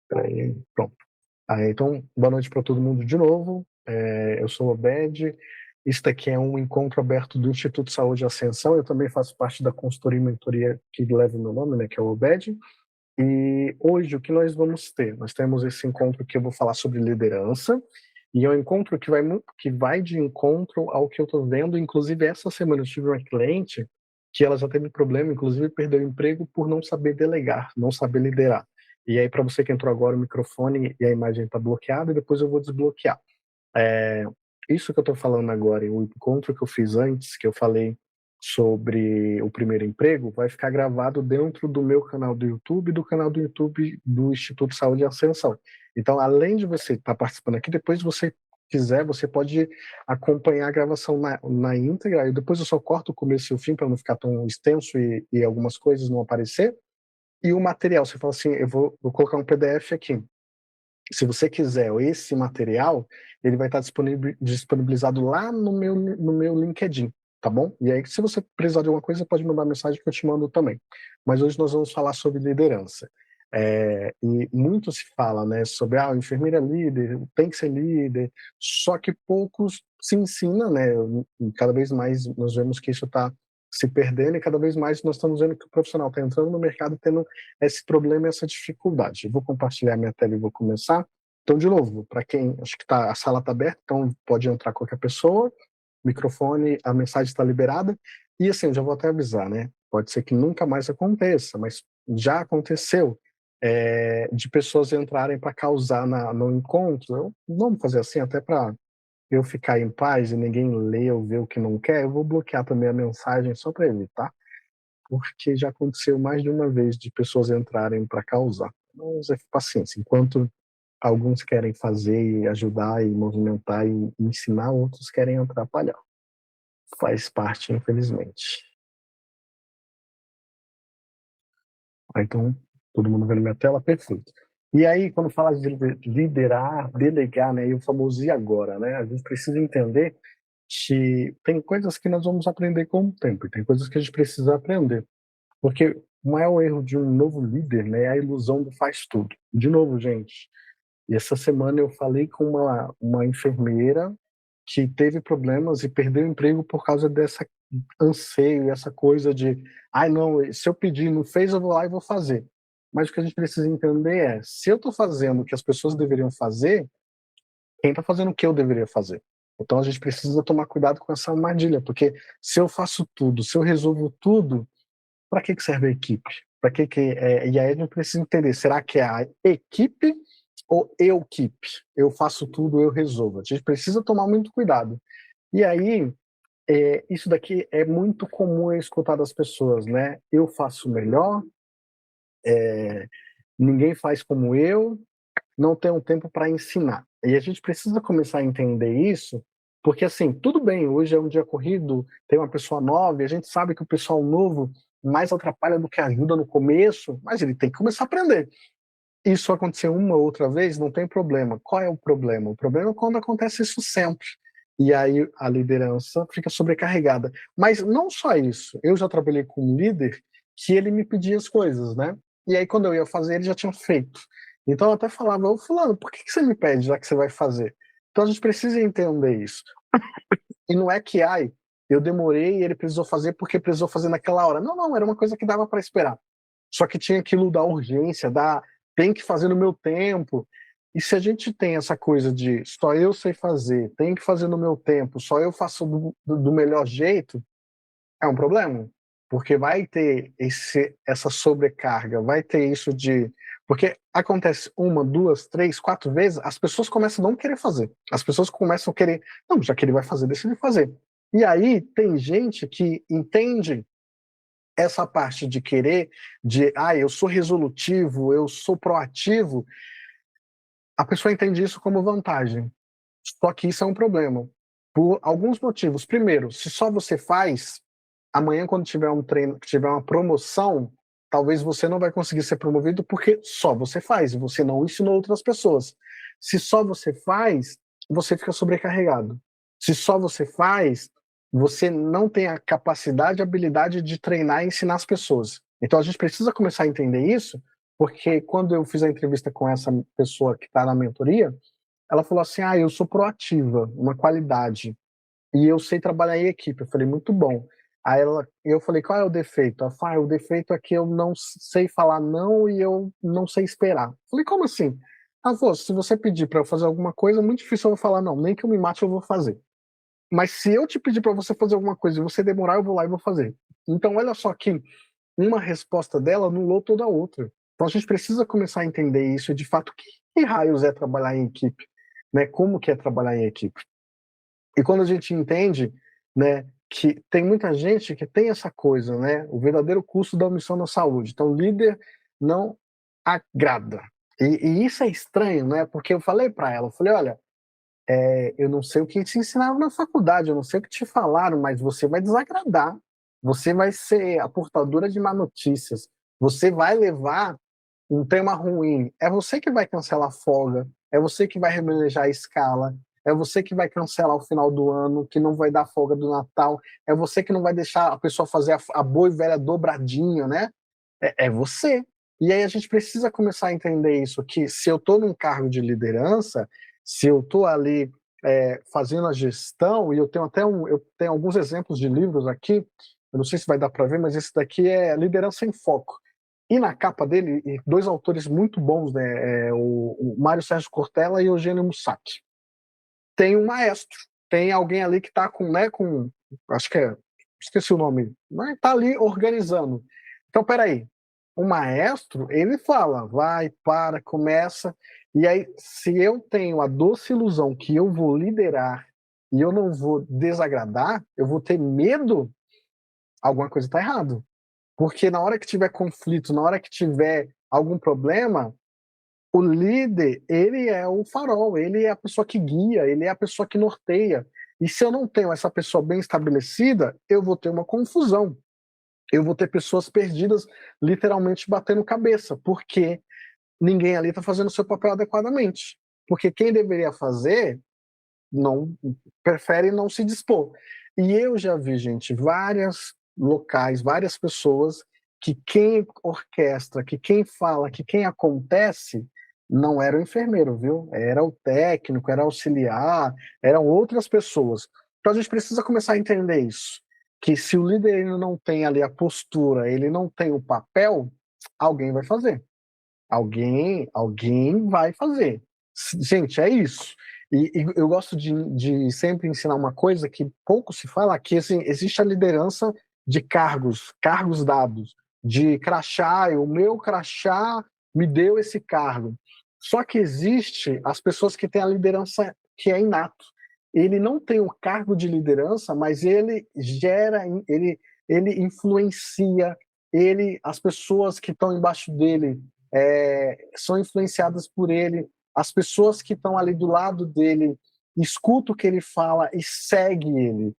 Peraí, pronto. Então, boa noite para todo mundo de novo. Eu sou o Obed. Isso aqui é um encontro aberto do Instituto Saúde e Ascensão. Eu também faço parte da consultoria e mentoria que leva o meu nome, né, que é o Obed. E hoje o que nós vamos ter? Nós temos esse encontro que eu vou falar sobre liderança, e é um encontro que vai de encontro ao que eu estou vendo. Inclusive, essa semana eu tive uma cliente que ela já teve problema, inclusive perdeu o emprego por não saber delegar, não saber liderar. E aí, para você que entrou agora, o microfone e a imagem está bloqueada, e depois eu vou desbloquear. É, Isso que eu estou falando agora, e o encontro que eu fiz antes, que eu falei sobre o primeiro emprego, vai ficar gravado dentro do meu canal do YouTube e do canal do YouTube do Instituto Saúde e Ascensão. Então, além de você estar participando aqui, depois, se você quiser, você pode acompanhar a gravação na íntegra, e depois eu só corto o começo e o fim para não ficar tão extenso e algumas coisas não aparecer. E o material, você fala assim, vou colocar um PDF aqui. Se você quiser esse material, ele vai estar disponibilizado lá no meu LinkedIn, tá bom? E aí, se você precisar de alguma coisa, pode mandar mensagem que eu te mando também. Mas hoje nós vamos falar sobre liderança. E muito se fala, né, sobre o enfermeiro é líder, tem que ser líder, só que poucos se ensina, né? E cada vez mais nós vemos que isso está se perdendo, e cada vez mais nós estamos vendo que o profissional está entrando no mercado tendo esse problema e essa dificuldade. Eu vou compartilhar minha tela e vou começar. Então, de novo, para quem acho que a sala está aberta, então pode entrar qualquer pessoa, microfone, a mensagem está liberada. E assim, eu já vou até avisar, né? Pode ser que nunca mais aconteça, mas já aconteceu de pessoas entrarem para causar no encontro. Vamos fazer assim, até para eu ficar em paz e ninguém ler ou ver o que não quer, eu vou bloquear também a mensagem só para evitar, porque já aconteceu mais de uma vez de pessoas entrarem para causar. Mas é paciência, enquanto alguns querem fazer e ajudar e movimentar e ensinar, outros querem atrapalhar. Faz parte, infelizmente. Então, todo mundo vendo minha tela? Perfeito. E aí, quando fala de liderar, delegar, né, e o famoso e agora, né, a gente precisa entender que tem coisas que nós vamos aprender com o tempo, e tem coisas que a gente precisa aprender. Porque o maior erro de um novo líder, né, é a ilusão do faz tudo. De novo, gente, e essa semana eu falei com uma enfermeira que teve problemas e perdeu o emprego por causa dessa anseio, essa coisa de, ai não, se eu pedir, não fez, eu vou lá e vou fazer. Mas o que a gente precisa entender é, se eu estou fazendo o que as pessoas deveriam fazer, quem está fazendo o que eu deveria fazer? Então a gente precisa tomar cuidado com essa armadilha, porque se eu faço tudo, se eu resolvo tudo, para que serve a equipe? E aí a gente precisa entender, será que é a equipe ou eu-keep? Eu faço tudo, eu resolvo. A gente precisa tomar muito cuidado. E aí, isso daqui é muito comum eu escutar das pessoas, né? Eu faço melhor, ninguém faz como eu, não tenho tempo para ensinar. E a gente precisa começar a entender isso, porque assim, tudo bem, hoje é um dia corrido, tem uma pessoa nova, e a gente sabe que o pessoal novo mais atrapalha do que ajuda no começo, mas ele tem que começar a aprender. Isso acontecer uma ou outra vez, não tem problema. Qual é o problema? O problema é quando acontece isso sempre. E aí a liderança fica sobrecarregada. Mas não só isso. Eu já trabalhei com um líder que ele me pedia as coisas, né? E aí quando eu ia fazer, ele já tinha feito. Então eu até falava, ô fulano, por que você me pede já que você vai fazer? Então a gente precisa entender isso. E não é que, eu demorei e ele precisou fazer porque precisou fazer naquela hora. Não, não, era uma coisa que dava para esperar. Só que tinha aquilo da urgência, tem que fazer no meu tempo. E se a gente tem essa coisa de só eu sei fazer, tem que fazer no meu tempo, só eu faço do melhor jeito, é um problema. Porque vai ter essa sobrecarga, vai ter isso de. Porque acontece uma, duas, três, quatro vezes, as pessoas começam a não querer fazer. As pessoas começam a querer, não, já que ele vai fazer, deixa ele fazer. E aí tem gente que entende essa parte de querer, eu sou resolutivo, eu sou proativo, a pessoa entende isso como vantagem. Só que isso é um problema. Por alguns motivos. Primeiro, se só você faz, amanhã, quando tiver um treino, tiver uma promoção, talvez você não vai conseguir ser promovido porque só você faz, e você não ensinou outras pessoas. Se só você faz, você fica sobrecarregado. Se só você faz, você não tem a capacidade, a habilidade de treinar e ensinar as pessoas. Então a gente precisa começar a entender isso, porque quando eu fiz a entrevista com essa pessoa que está na mentoria, ela falou assim: ah, eu sou proativa, uma qualidade, e eu sei trabalhar em equipe. Eu falei: muito bom. Eu falei: qual é o defeito? Ela falou: ah, o defeito é que eu não sei falar não e eu não sei esperar. Eu falei: como assim? Ela falou: se você pedir para eu fazer alguma coisa, é muito difícil eu falar não, nem que eu me mate eu vou fazer. Mas se eu te pedir para você fazer alguma coisa e você demorar, eu vou lá e vou fazer. Então, olha só que uma resposta dela anulou toda a outra. Então, a gente precisa começar a entender isso, de fato, que raios é trabalhar em equipe, né? Como que é trabalhar em equipe? E quando a gente entende, né, que tem muita gente que tem essa coisa, né, o verdadeiro custo da omissão na saúde. Então, o líder não agrada. E isso é estranho, né? Porque eu falei para ela, eu falei: olha, eu não sei o que te ensinaram na faculdade, eu não sei o que te falaram, mas você vai desagradar. Você vai ser a portadora de má notícias. Você vai levar um tema ruim. É você que vai cancelar a folga. É você que vai remanejar a escala. É você que vai cancelar o final do ano, que não vai dar folga do Natal. É você que não vai deixar a pessoa fazer a boa e velha dobradinha, né? É você. E aí a gente precisa começar a entender isso, que se eu estou num cargo de liderança, se eu estou ali fazendo a gestão, e eu tenho alguns exemplos de livros aqui, eu não sei se vai dar para ver, mas esse daqui é Liderança em Foco. E na capa dele, dois autores muito bons, né, o Mário Sérgio Cortella e o Eugênio Mussac. Tem um maestro, tem alguém ali que está acho que esqueci o nome, mas está ali organizando. Então, peraí, o maestro, ele fala, vai, para, começa, e aí, se eu tenho a doce ilusão que eu vou liderar e eu não vou desagradar, eu vou ter medo, alguma coisa está errada. Porque na hora que tiver conflito, na hora que tiver algum problema, o líder, ele é o farol, ele é a pessoa que guia, ele é a pessoa que norteia. E se eu não tenho essa pessoa bem estabelecida, eu vou ter uma confusão. Eu vou ter pessoas perdidas, literalmente batendo cabeça, porque ninguém ali está fazendo o seu papel adequadamente. Porque quem deveria fazer não prefere não se dispor. E eu já vi, gente, vários locais, várias pessoas que quem orquestra, que quem fala, que quem acontece não era o enfermeiro, viu? Era o técnico, era auxiliar, eram outras pessoas. Então a gente precisa começar a entender isso, que se o líder ele não tem ali a postura, ele não tem o papel, alguém vai fazer. Alguém vai fazer. Gente, é isso. E eu gosto de sempre ensinar uma coisa que pouco se fala, que assim, existe a liderança de cargos dados, de crachá, o meu crachá me deu esse cargo. Só que existe as pessoas que têm a liderança que é inato. Ele não tem o cargo de liderança, mas ele gera, ele influencia, as pessoas que estão embaixo dele são influenciadas por ele, as pessoas que estão ali do lado dele escutam o que ele fala e seguem ele.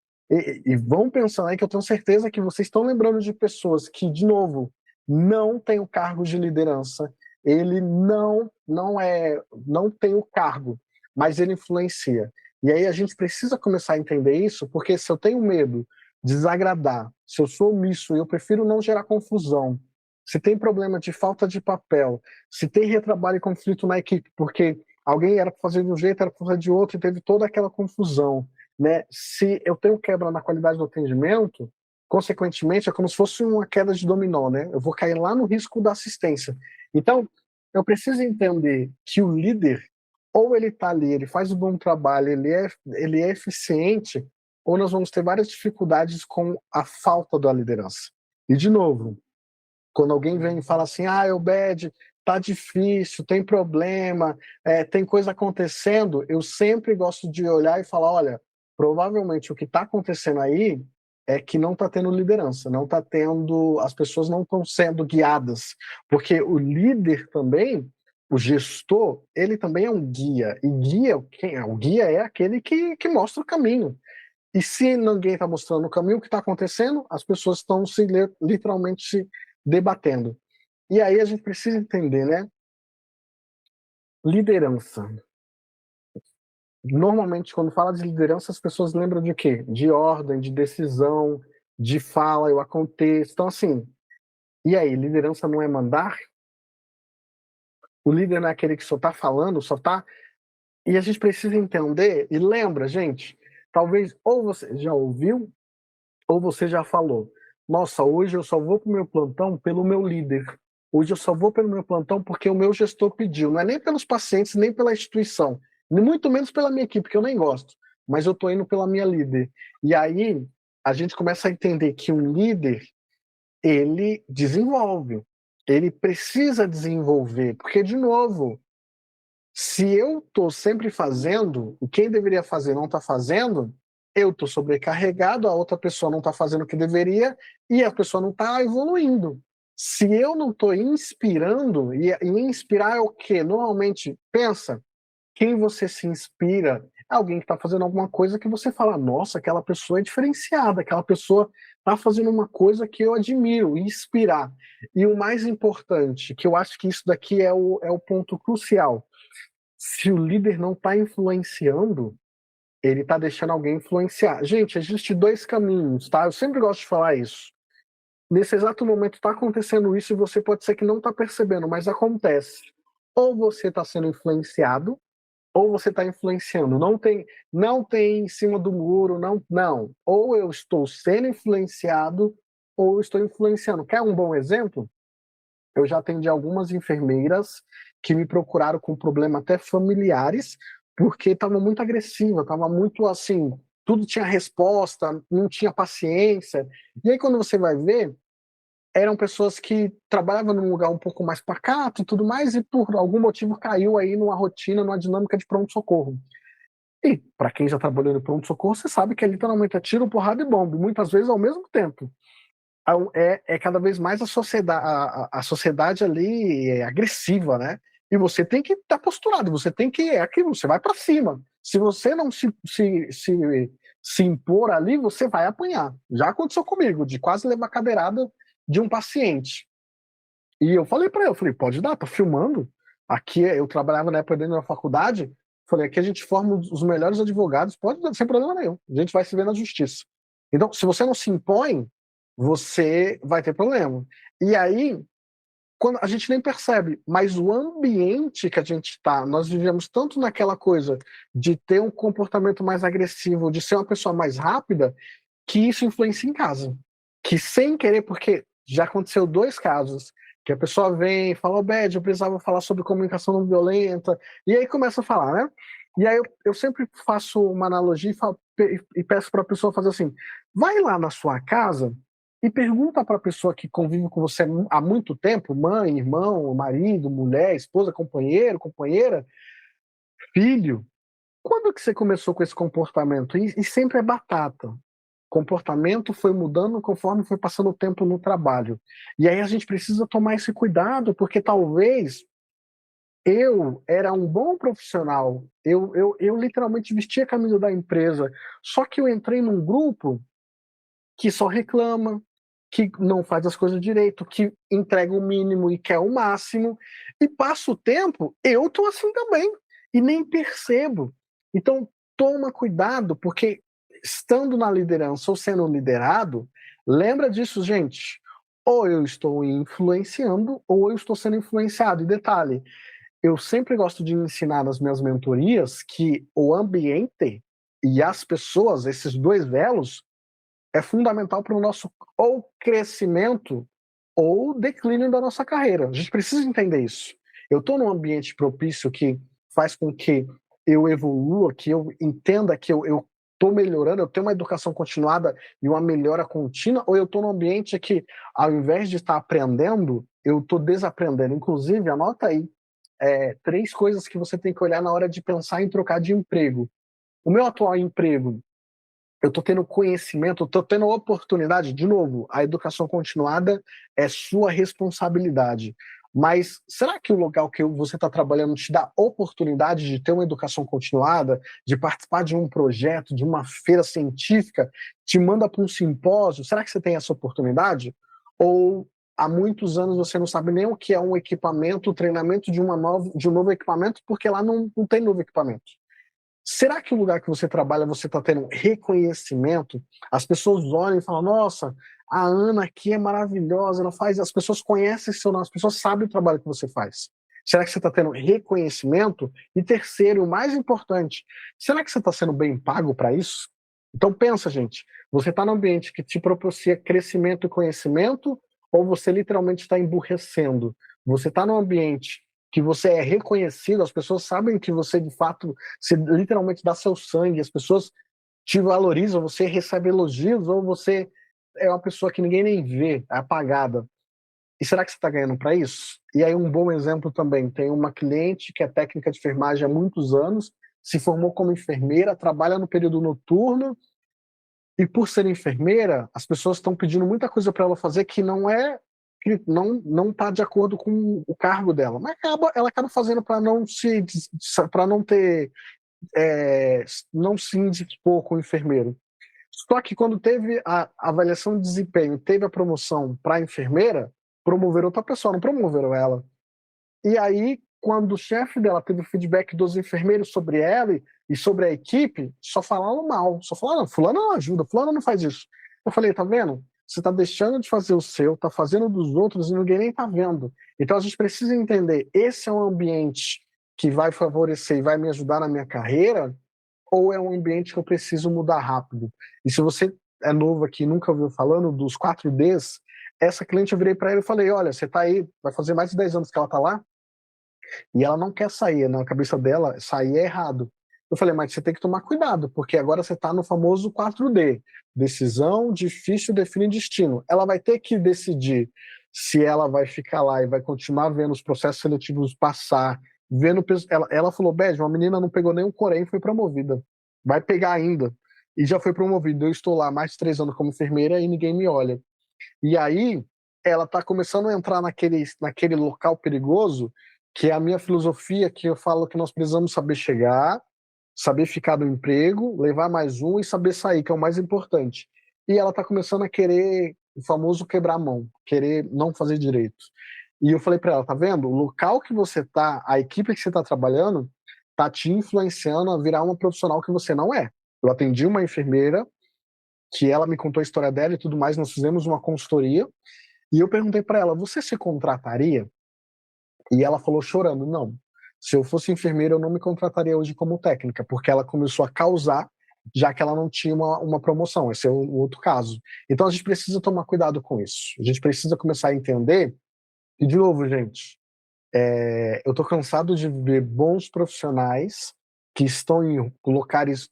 E vão pensando aí que eu tenho certeza que vocês estão lembrando de pessoas que, de novo, não têm o cargo de liderança, ele não tem o cargo, mas ele influencia. E aí a gente precisa começar a entender isso, porque se eu tenho medo de desagradar, se eu sou omisso, eu prefiro não gerar confusão, se tem problema de falta de papel, se tem retrabalho e conflito na equipe, porque alguém era para fazer de um jeito, era para fazer de outro, e teve toda aquela confusão, né? Se eu tenho quebra na qualidade do atendimento, consequentemente, é como se fosse uma queda de dominó, né? Eu vou cair lá no risco da assistência. Então, eu preciso entender que o líder, ou ele está ali, ele faz um bom trabalho, ele é eficiente, ou nós vamos ter várias dificuldades com a falta da liderança. E, de novo, quando alguém vem e fala assim, ah, Elbed, tá difícil, tem problema, tem coisa acontecendo, eu sempre gosto de olhar e falar, olha, provavelmente o que está acontecendo aí é que não está tendo liderança, não está tendo, as pessoas não estão sendo guiadas, porque o líder também, o gestor, ele também é um guia, e guia, quem é? O guia é aquele que mostra o caminho. E se ninguém está mostrando o caminho, o que está acontecendo? As pessoas estão literalmente se debatendo. E aí a gente precisa entender, né? Liderança. Normalmente, quando fala de liderança, as pessoas lembram de quê? De ordem, de decisão, de fala, eu aconteço. Então, assim, e aí, liderança não é mandar? O líder não é aquele que só está falando, só está. E a gente precisa entender, e lembra, gente, talvez ou você já ouviu, ou você já falou. Nossa, hoje eu só vou para o meu plantão pelo meu líder. Hoje eu só vou pelo meu plantão porque o meu gestor pediu. Não é nem pelos pacientes, nem pela instituição, nem muito menos pela minha equipe, que eu nem gosto. Mas eu estou indo pela minha líder. E aí a gente começa a entender que um líder, ele desenvolve. Ele precisa desenvolver. Porque, de novo, se eu estou sempre fazendo, e quem deveria fazer não está fazendo, eu estou sobrecarregado, a outra pessoa não está fazendo o que deveria e a pessoa não está evoluindo. Se eu não estou inspirando, e inspirar é o quê? Normalmente, pensa, quem você se inspira é alguém que está fazendo alguma coisa que você fala, nossa, aquela pessoa é diferenciada, aquela pessoa está fazendo uma coisa que eu admiro, inspirar. E o mais importante, que eu acho que isso daqui é o ponto crucial, se o líder não está influenciando, ele está deixando alguém influenciar. Gente, existem dois caminhos, tá? Eu sempre gosto de falar isso. Nesse exato momento está acontecendo isso e você pode ser que não está percebendo, mas acontece. Ou você está sendo influenciado, ou você está influenciando. Não tem em cima do muro, não. Ou eu estou sendo influenciado, ou eu estou influenciando. Quer um bom exemplo? Eu já atendi algumas enfermeiras que me procuraram com problemas até familiares, porque estava muito agressiva, estava muito assim, tudo tinha resposta, não tinha paciência. E aí, quando você vai ver, eram pessoas que trabalhavam num lugar um pouco mais pacato e tudo mais, e por algum motivo caiu aí numa rotina, numa dinâmica de pronto-socorro. E, para quem já trabalhou no pronto-socorro, você sabe que é literalmente tiro, porrada e bomba, muitas vezes ao mesmo tempo. É cada vez mais a sociedade ali é agressiva, né? E você tem que estar posturado, você tem que. É aquilo, você vai para cima. Se você não se impor ali, você vai apanhar. Já aconteceu comigo, de quase levar cadeirada de um paciente. E eu falei para ele, eu falei, pode dar, tô filmando. Aqui eu trabalhava na época dentro da faculdade, falei, aqui a gente forma os melhores advogados, pode dar, sem problema nenhum. A gente vai se ver na justiça. Então, se você não se impõe, você vai ter problema. E aí, quando a gente nem percebe, mas o ambiente que a gente está, nós vivemos tanto naquela coisa de ter um comportamento mais agressivo, de ser uma pessoa mais rápida, que isso influencia em casa. Que sem querer, porque já aconteceu dois casos, que a pessoa vem e fala, Bed, eu precisava falar sobre comunicação não violenta, e aí começa a falar, né? E aí eu sempre faço uma analogia e peço para a pessoa fazer assim, vai lá na sua casa e pergunta para a pessoa que convive com você há muito tempo, mãe, irmão, marido, mulher, esposa, companheiro, companheira, filho, quando que você começou com esse comportamento? E sempre é batata. Comportamento foi mudando conforme foi passando o tempo no trabalho. E aí a gente precisa tomar esse cuidado, porque talvez eu era um bom profissional, eu literalmente vestia a camisa da empresa, só que eu entrei num grupo que só reclama, que não faz as coisas direito, que entrega o mínimo e quer o máximo, e passa o tempo, eu tô assim também, e nem percebo. Então, toma cuidado, porque estando na liderança ou sendo liderado, lembra disso, gente. Ou eu estou influenciando, ou eu estou sendo influenciado. E detalhe, eu sempre gosto de ensinar nas minhas mentorias que o ambiente e as pessoas, esses dois velos, é fundamental para o nosso ou crescimento ou declínio da nossa carreira. A gente precisa entender isso. Eu estou num ambiente propício que faz com que eu evolua, que eu entenda que eu estou melhorando, eu tenho uma educação continuada e uma melhora contínua, ou eu estou num ambiente que, ao invés de estar aprendendo, eu estou desaprendendo. Inclusive, anota aí, três coisas que você tem que olhar na hora de pensar em trocar de emprego. O meu atual emprego, eu estou tendo conhecimento, estou tendo oportunidade, de novo, a educação continuada é sua responsabilidade. Mas será que o local que você está trabalhando te dá oportunidade de ter uma educação continuada, de participar de um projeto, de uma feira científica, te manda para um simpósio? Será que você tem essa oportunidade? Ou há muitos anos você não sabe nem o que é um equipamento, o treinamento de um novo equipamento, porque lá não tem novo equipamento? Será que o lugar que você trabalha você está tendo reconhecimento? As pessoas olham e falam: Nossa, a Ana aqui é maravilhosa, ela faz. As pessoas conhecem seu nome, as pessoas sabem o trabalho que você faz. Será que você está tendo reconhecimento? E terceiro, o mais importante, será que você está sendo bem pago para isso? Então pensa, gente, você está num ambiente que te propicia crescimento e conhecimento, ou você literalmente está emburrecendo? Você está num ambiente que você é reconhecido, as pessoas sabem que você de fato, você literalmente dá seu sangue, as pessoas te valorizam, você recebe elogios, ou você é uma pessoa que ninguém nem vê, é apagada. E será que você está ganhando para isso? E aí um bom exemplo também, tem uma cliente que é técnica de enfermagem há muitos anos, se formou como enfermeira, trabalha no período noturno, e por ser enfermeira, as pessoas estão pedindo muita coisa para ela fazer que não está de acordo com o cargo dela, mas ela acaba fazendo para não ter não se indispor com o enfermeiro. Só que quando teve a avaliação de desempenho, teve a promoção para enfermeira, promoveram outra pessoa, não promoveram ela. E aí, quando o chefe dela teve o feedback dos enfermeiros sobre ela e sobre a equipe, só falaram mal. Só falaram, não, fulano não ajuda, fulano não faz isso. Eu falei, tá vendo? Você tá deixando de fazer o seu, tá fazendo dos outros e ninguém nem tá vendo. Então a gente precisa entender, esse é um ambiente que vai favorecer e vai me ajudar na minha carreira, ou é um ambiente que eu preciso mudar rápido? E se você é novo aqui, nunca ouviu falando dos 4Ds, essa cliente eu virei para ela e falei, olha, você tá aí, vai fazer mais de 10 anos que ela tá lá, e ela não quer sair, na cabeça dela, sair é errado. Eu falei, mas você tem que tomar cuidado, porque agora você está no famoso 4D. Decisão difícil define destino. Ela vai ter que decidir se ela vai ficar lá e vai continuar vendo os processos seletivos passar, vendo... Ela falou, Bad, uma menina não pegou nem um Corém e foi promovida. Vai pegar ainda. E já foi promovida. Eu estou lá há mais de 3 anos como enfermeira e ninguém me olha. E aí, ela está começando a entrar naquele local perigoso, que é a minha filosofia, que eu falo que nós precisamos saber chegar, saber ficar no emprego, levar mais um e saber sair, que é o mais importante. E ela está começando a querer o famoso quebrar a mão, querer não fazer direito. E eu falei para ela, tá vendo? O local que você tá, a equipe que você está trabalhando, tá te influenciando a virar uma profissional que você não é. Eu atendi uma enfermeira que ela me contou a história dela e tudo mais, nós fizemos uma consultoria, e eu perguntei para ela, você se contrataria? E ela falou chorando, não, se eu fosse enfermeira eu não me contrataria hoje como técnica, porque ela começou a causar, já que ela não tinha uma promoção, esse é um outro caso. Então a gente precisa tomar cuidado com isso, a gente precisa começar a entender, e de novo, gente, eu tô cansado de ver bons profissionais que estão em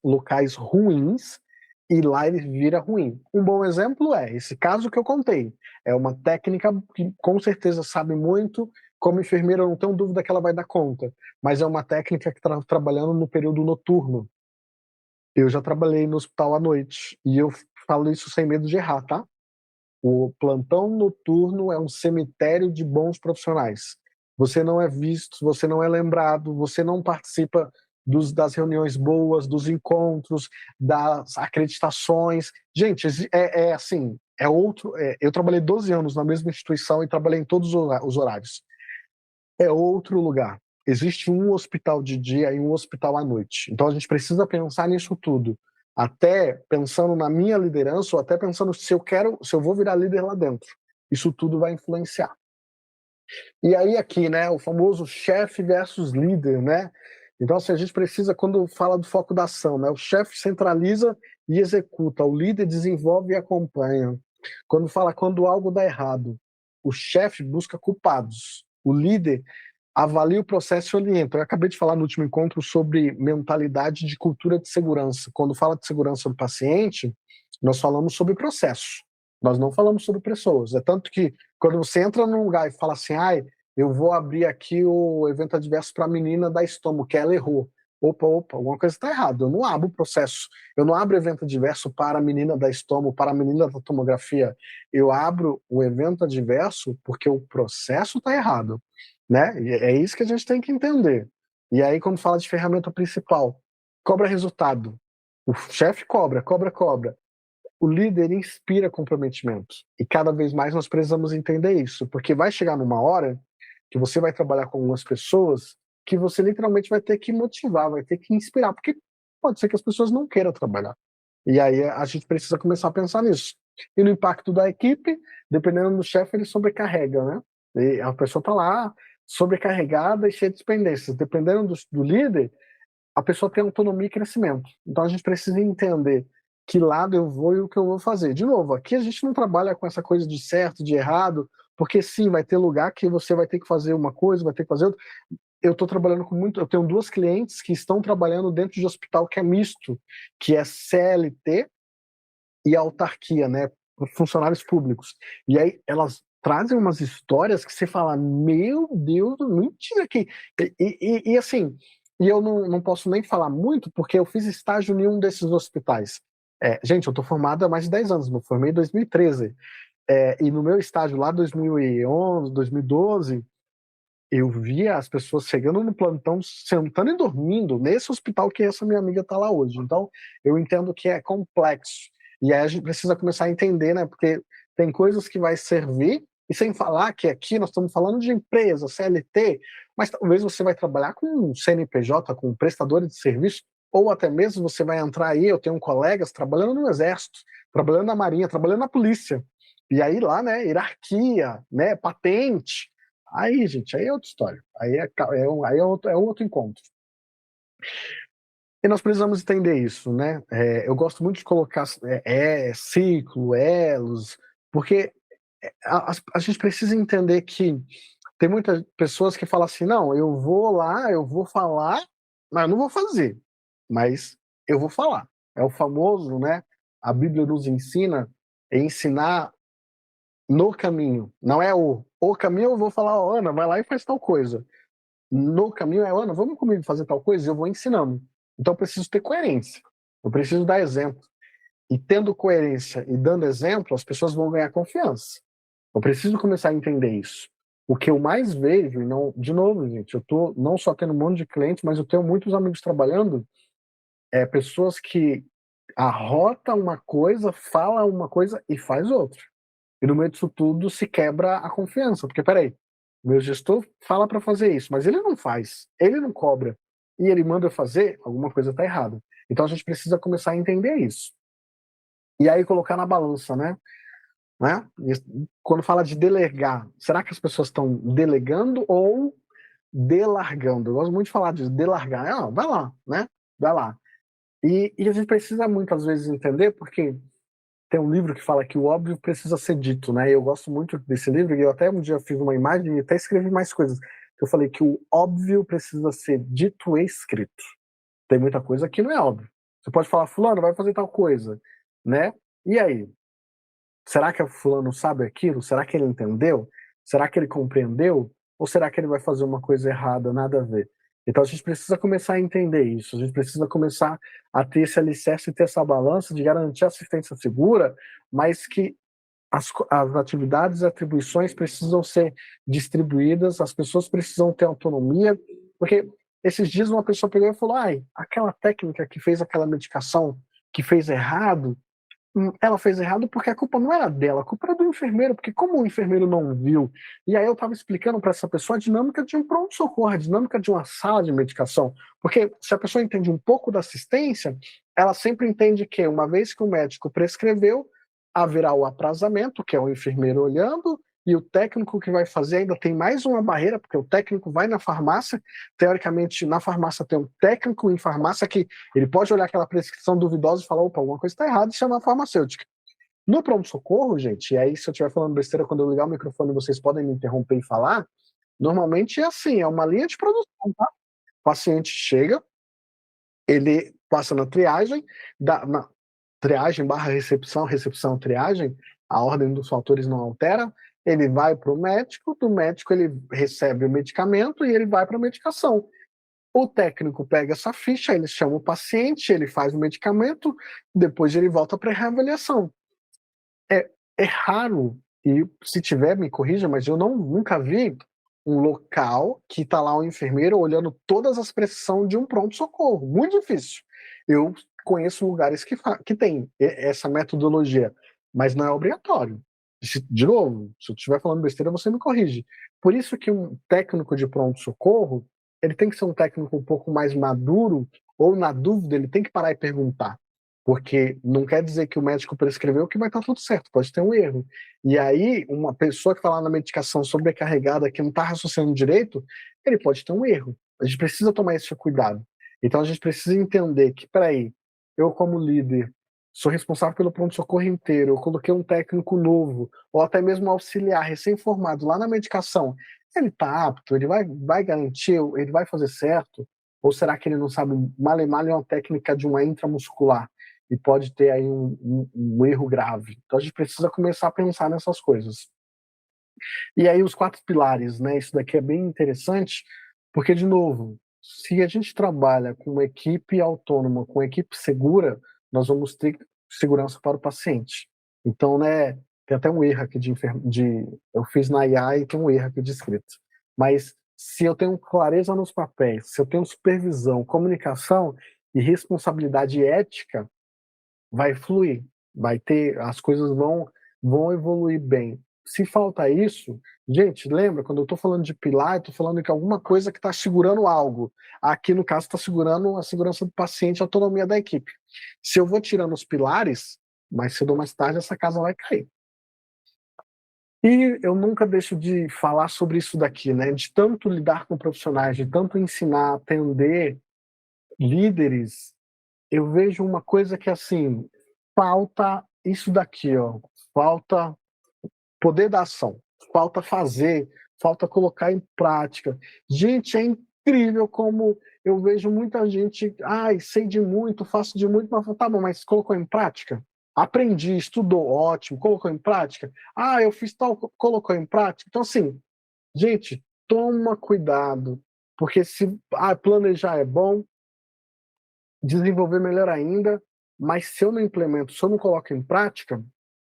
locais ruins e lá ele vira ruim. Um bom exemplo é esse caso que eu contei. É uma técnica que com certeza sabe muito, como enfermeira eu não tenho dúvida que ela vai dar conta, mas é uma técnica que está trabalhando no período noturno. Eu já trabalhei no hospital à noite e eu falo isso sem medo de errar, tá? O plantão noturno é um cemitério de bons profissionais. Você não é visto, você não é lembrado, você não participa das reuniões boas, dos encontros, das acreditações. Gente, assim, é outro. Eu trabalhei 12 anos na mesma instituição e trabalhei em todos os horários. É outro lugar. Existe um hospital de dia e um hospital à noite. Então a gente precisa pensar nisso tudo. Até pensando na minha liderança, ou até pensando se eu vou virar líder lá dentro. Isso tudo vai influenciar. E aí aqui, né, o famoso chefe versus líder, né? Então, assim, a gente precisa, quando fala do foco da ação, né, o chefe centraliza e executa, o líder desenvolve e acompanha. Quando algo dá errado, o chefe busca culpados, o líder avalia o processo e orienta. Eu acabei de falar no último encontro sobre mentalidade de cultura de segurança. Quando fala de segurança do paciente, nós falamos sobre processo. Nós não falamos sobre pessoas. É tanto que quando você entra num lugar e fala assim, eu vou abrir aqui o evento adverso para a menina da estômago, que ela errou. Opa, alguma coisa está errada. Eu não abro o processo. Eu não abro evento adverso para a menina da estômago, para a menina da tomografia. Eu abro o evento adverso porque o processo está errado, né? E é isso que a gente tem que entender. E aí, quando fala de ferramenta principal, cobra resultado. O chefe cobra. O líder inspira comprometimento. E cada vez mais nós precisamos entender isso, porque vai chegar numa hora que você vai trabalhar com algumas pessoas que você literalmente vai ter que motivar, vai ter que inspirar, porque pode ser que as pessoas não queiram trabalhar. E aí a gente precisa começar a pensar nisso. E no impacto da equipe, dependendo do chefe, ele sobrecarrega, né? E a pessoa tá lá, sobrecarregada e cheia de dependências. Dependendo do líder, a pessoa tem autonomia e crescimento. Então a gente precisa entender que lado eu vou e o que eu vou fazer. De novo, aqui a gente não trabalha com essa coisa de certo, de errado, porque sim, vai ter lugar que você vai ter que fazer uma coisa, vai ter que fazer outra. Eu estou trabalhando com muito. Eu tenho 2 clientes que estão trabalhando dentro de hospital que é misto, que é CLT e autarquia, né? Funcionários públicos. E aí elas trazem umas histórias que você fala, meu Deus, mentira que. E assim, e eu não posso nem falar muito, porque eu fiz estágio em um desses hospitais. Gente, eu estou formado há mais de 10 anos, me formei em 2013. E no meu estágio lá, 2011, 2012, eu via as pessoas chegando no plantão, sentando e dormindo nesse hospital que essa minha amiga está lá hoje. Então, eu entendo que é complexo. E aí a gente precisa começar a entender, né? Porque tem coisas que vai servir, e sem falar que aqui nós estamos falando de empresa, CLT, mas talvez você vai trabalhar com um CNPJ, com um prestador de serviço, ou até mesmo você vai entrar aí, eu tenho colegas trabalhando no Exército, trabalhando na Marinha, trabalhando na Polícia. E aí lá, né, hierarquia, né, patente. Aí, gente, aí é outra história. Aí é outro encontro. E nós precisamos entender isso, né? Eu gosto muito de colocar ciclo, elos, porque a gente precisa entender que tem muitas pessoas que falam assim, não, eu vou lá, eu vou falar, mas eu não vou fazer, mas eu vou falar. É o famoso, né? A Bíblia nos ensina a ensinar no caminho. Não é o caminho, eu vou falar, ó, Ana, vai lá e faz tal coisa. No caminho é, Ana, vamos comigo fazer tal coisa? Eu vou ensinando. Então eu preciso ter coerência. Eu preciso dar exemplo. E tendo coerência e dando exemplo, as pessoas vão ganhar confiança. Eu preciso começar a entender isso. O que eu mais vejo, e não, de novo, gente, eu tô não só tendo um monte de clientes, mas eu tenho muitos amigos trabalhando, pessoas que arrota uma coisa, fala uma coisa e faz outra. E no meio disso tudo se quebra a confiança, porque peraí, meu gestor fala para fazer isso, mas ele não faz, ele não cobra, e ele manda eu fazer, alguma coisa está errada. Então a gente precisa começar a entender isso. E aí colocar na balança, né? E quando fala de delegar, será que as pessoas estão delegando ou delargando? Eu gosto muito de falar de delargar. Vai lá, né? Vai lá. E a gente precisa muitas vezes entender, porque tem um livro que fala que o óbvio precisa ser dito, né? Eu gosto muito desse livro, e eu até um dia fiz uma imagem e até escrevi mais coisas. Eu falei que o óbvio precisa ser dito e escrito. Tem muita coisa que não é óbvio. Você pode falar, fulano, vai fazer tal coisa, né? E aí? Será que o fulano sabe aquilo? Será que ele entendeu? Será que ele compreendeu? Ou será que ele vai fazer uma coisa errada, nada a ver? Então a gente precisa começar a entender isso, a gente precisa começar a ter esse alicerce e ter essa balança de garantir assistência segura, mas que as atividades e atribuições precisam ser distribuídas, as pessoas precisam ter autonomia, porque esses dias uma pessoa pegou e falou, ai, aquela técnica que fez aquela medicação que fez errado, ela fez errado porque a culpa não era dela, a culpa era do enfermeiro, porque como o enfermeiro não viu, e aí eu estava explicando para essa pessoa a dinâmica de um pronto-socorro, a dinâmica de uma sala de medicação, porque se a pessoa entende um pouco da assistência, ela sempre entende que uma vez que o médico prescreveu, haverá o aprazamento, que é o enfermeiro olhando, e o técnico que vai fazer ainda tem mais uma barreira, porque o técnico vai na farmácia, teoricamente na farmácia tem um técnico em farmácia que ele pode olhar aquela prescrição duvidosa e falar, opa, alguma coisa está errada e chamar a farmacêutica. No pronto-socorro, gente, e aí se eu estiver falando besteira, quando eu ligar o microfone vocês podem me interromper e falar, normalmente é assim, é uma linha de produção, tá? O paciente chega, ele passa na triagem, na triagem barra recepção, recepção triagem, a ordem dos fatores não altera, ele vai para o médico, do médico ele recebe o medicamento e ele vai para a medicação. O técnico pega essa ficha, ele chama o paciente, ele faz o medicamento, depois ele volta para a reavaliação. É raro, e se tiver, me corrija, mas eu nunca vi um local que está lá um enfermeiro olhando todas as prescrições de um pronto-socorro. Muito difícil. Eu conheço lugares que tem essa metodologia, mas não é obrigatório. De novo, se eu estiver falando besteira, você me corrige. Por isso que um técnico de pronto-socorro, ele tem que ser um técnico um pouco mais maduro, ou na dúvida, ele tem que parar e perguntar. porque não quer dizer que o médico prescreveu que vai estar tudo certo, pode ter um erro. E aí, uma pessoa que está lá na medicação sobrecarregada, que não está raciocinando direito, ele pode ter um erro. A gente precisa tomar esse cuidado. Então a gente precisa entender que, peraí, eu como líder, sou responsável pelo pronto-socorro inteiro, eu coloquei um técnico novo, ou até mesmo um auxiliar recém-formado lá na medicação, ele está apto, ele vai garantir, ele vai fazer certo? Ou será que ele não sabe male-male uma técnica de uma intramuscular? E pode ter aí um erro grave. Então a gente precisa começar a pensar nessas coisas. E aí os 4 pilares, né? Isso daqui é bem interessante, porque, de novo, se a gente trabalha com uma equipe autônoma, com uma equipe segura, nós vamos ter segurança para o paciente. Então, né, tem até um erro aqui eu fiz na IA e tem um erro aqui de escrito. Mas se eu tenho clareza nos papéis, se eu tenho supervisão, comunicação e responsabilidade ética, vai fluir, as coisas vão evoluir bem. Se falta isso, gente, lembra, quando eu estou falando de pilar, eu estou falando que alguma coisa que está segurando algo. Aqui, no caso, está segurando a segurança do paciente, a autonomia da equipe. Se eu vou tirando os pilares, mais cedo ou mais tarde, essa casa vai cair. E eu nunca deixo de falar sobre isso daqui, né? De tanto lidar com profissionais, de tanto ensinar, atender líderes, eu vejo uma coisa que, assim, falta isso daqui, ó. Falta poder da ação, falta fazer, falta colocar em prática. Gente, é incrível como eu vejo muita gente, ai, sei de muito, faço de muito, mas tá bom, mas colocou em prática? Aprendi, estudou, ótimo, colocou em prática? Ah, eu fiz tal, colocou em prática? Então, assim, gente, toma cuidado, porque se planejar é bom, desenvolver melhor ainda, mas se eu não implemento, se eu não coloco em prática,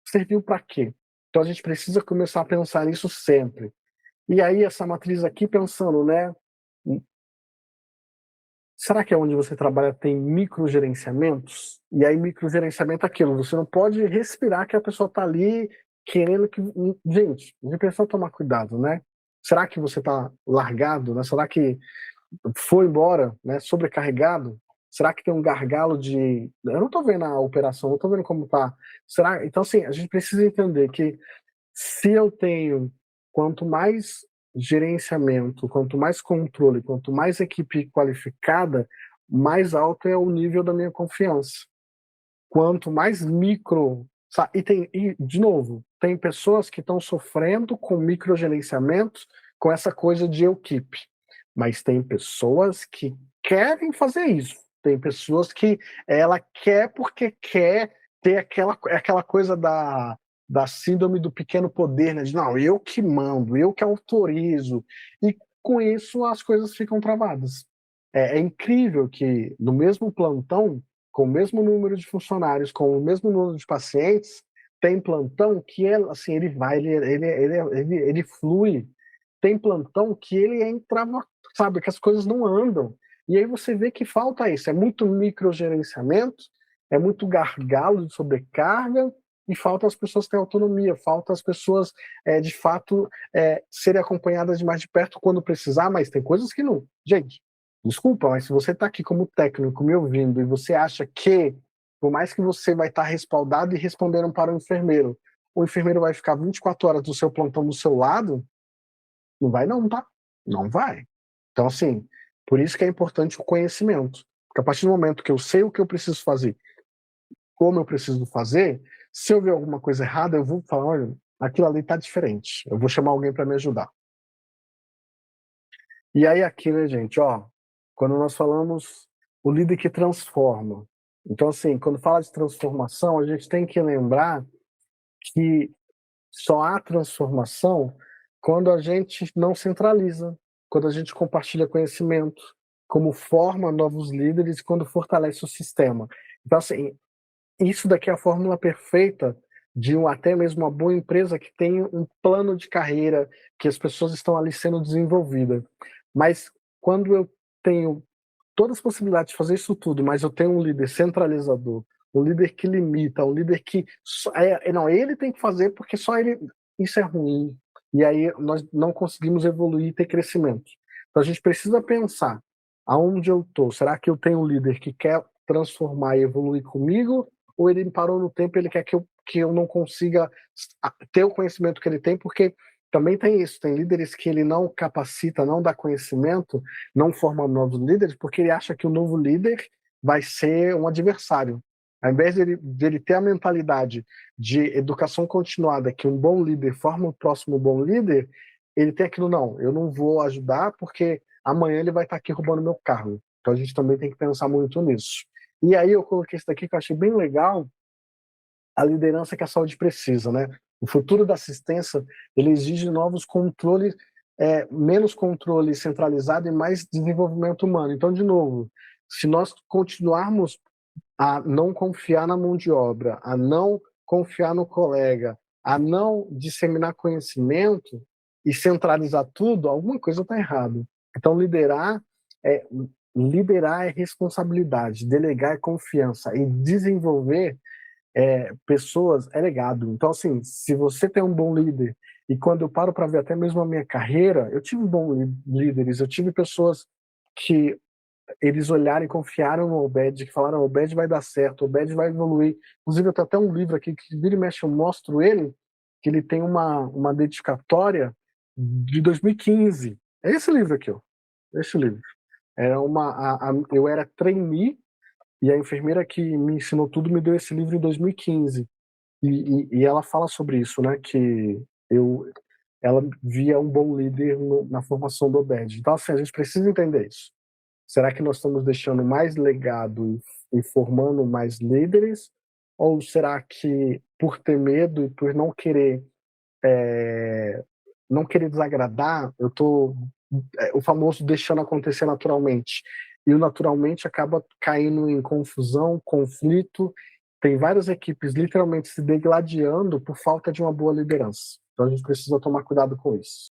serviu para quê? Então a gente precisa começar a pensar nisso sempre. E aí essa matriz aqui pensando, né? Será que é onde você trabalha tem microgerenciamentos? E aí microgerenciamento é aquilo, você não pode respirar que a pessoa está ali querendo que... Gente, a gente precisa tomar cuidado, né? Será que você está largado, né? Será que foi embora, né, sobrecarregado? Será que tem um gargalo de... Eu não estou vendo a operação, não estou vendo como está. Será... Então, assim, a gente precisa entender que se eu tenho, quanto mais gerenciamento, quanto mais controle, quanto mais equipe qualificada, mais alto é o nível da minha confiança. Quanto mais micro... E, de novo, tem pessoas que estão sofrendo com microgerenciamentos, com essa coisa de equipe. Mas tem pessoas que querem fazer isso. Tem pessoas que ela quer porque quer ter aquela coisa da síndrome do pequeno poder, né? De não, eu que mando, eu que autorizo. E com isso as coisas ficam travadas. É incrível que no mesmo plantão, com o mesmo número de funcionários, com o mesmo número de pacientes, tem plantão que assim, ele flui. Tem plantão que ele entra, sabe, que as coisas não andam. E aí você vê que falta isso. É muito microgerenciamento, é muito gargalo de sobrecarga, e falta as pessoas terem autonomia, falta as pessoas, de fato, serem acompanhadas de mais de perto quando precisar, mas tem coisas que não. Gente, desculpa, mas se você está aqui como técnico me ouvindo e você acha que, por mais que você vai estar respaldado e respondendo para o enfermeiro vai ficar 24 horas do seu plantão do seu lado, não vai não, tá? Não vai. Então, assim, por isso que é importante o conhecimento. Porque a partir do momento que eu sei o que eu preciso fazer, como eu preciso fazer, se eu ver alguma coisa errada, eu vou falar, olha, aquilo ali tá diferente. Eu vou chamar alguém para me ajudar. E aí aqui, né, gente, ó, quando nós falamos o líder que transforma. Então, assim, quando fala de transformação, a gente tem que lembrar que só há transformação quando a gente não centraliza, quando a gente compartilha conhecimento, como forma novos líderes, quando fortalece o sistema. Então, assim, isso daqui é a fórmula perfeita de até mesmo uma boa empresa que tem um plano de carreira, que as pessoas estão ali sendo desenvolvidas. Mas quando eu tenho todas as possibilidades de fazer isso tudo, mas eu tenho um líder centralizador, um líder que limita, um líder que não, ele tem que fazer porque só ele, isso é ruim. E aí nós não conseguimos evoluir e ter crescimento. Então a gente precisa pensar aonde eu estou. Será que eu tenho um líder que quer transformar e evoluir comigo, ou ele parou no tempo e ele quer que eu não consiga ter o conhecimento que ele tem, porque também tem isso, tem líderes que ele não capacita, não dá conhecimento, não forma novos líderes, porque ele acha que o novo líder vai ser um adversário. Ao invés dele ter a mentalidade de educação continuada, que um bom líder forma o próximo bom líder, ele tem aquilo, não, eu não vou ajudar porque amanhã ele vai estar aqui roubando meu cargo. Então a gente também tem que pensar muito nisso. E aí eu coloquei isso daqui que eu achei bem legal, a liderança que a saúde precisa, né? O futuro da assistência, ele exige novos controles, menos controle centralizado e mais desenvolvimento humano. Então, de novo, se nós continuarmos a não confiar na mão de obra, a não confiar no colega, a não disseminar conhecimento e centralizar tudo, alguma coisa está errada. Então, é, liderar é responsabilidade, delegar é confiança e desenvolver pessoas é legado. Então, assim, se você tem um bom líder, e quando eu paro para ver até mesmo a minha carreira, eu tive bons líderes, eu tive pessoas que eles olharam e confiaram no Obed, que falaram, o Obed vai dar certo, o Obed vai evoluir. Inclusive, eu tenho até um livro aqui que vira e mexe, eu mostro ele, que ele tem uma dedicatória de 2015. É esse livro aqui, ó. Esse livro. Eu era trainee e a enfermeira que me ensinou tudo me deu esse livro em 2015. E ela fala sobre isso, né? Que eu, ela via um bom líder na formação do Obed. Então, assim, a gente precisa entender isso. Será que nós estamos deixando mais legado e formando mais líderes? Ou será que, por ter medo e por não querer desagradar, eu estou o famoso deixando acontecer naturalmente. E o naturalmente acaba caindo em confusão, conflito. Tem várias equipes literalmente se degladiando por falta de uma boa liderança. Então a gente precisa tomar cuidado com isso.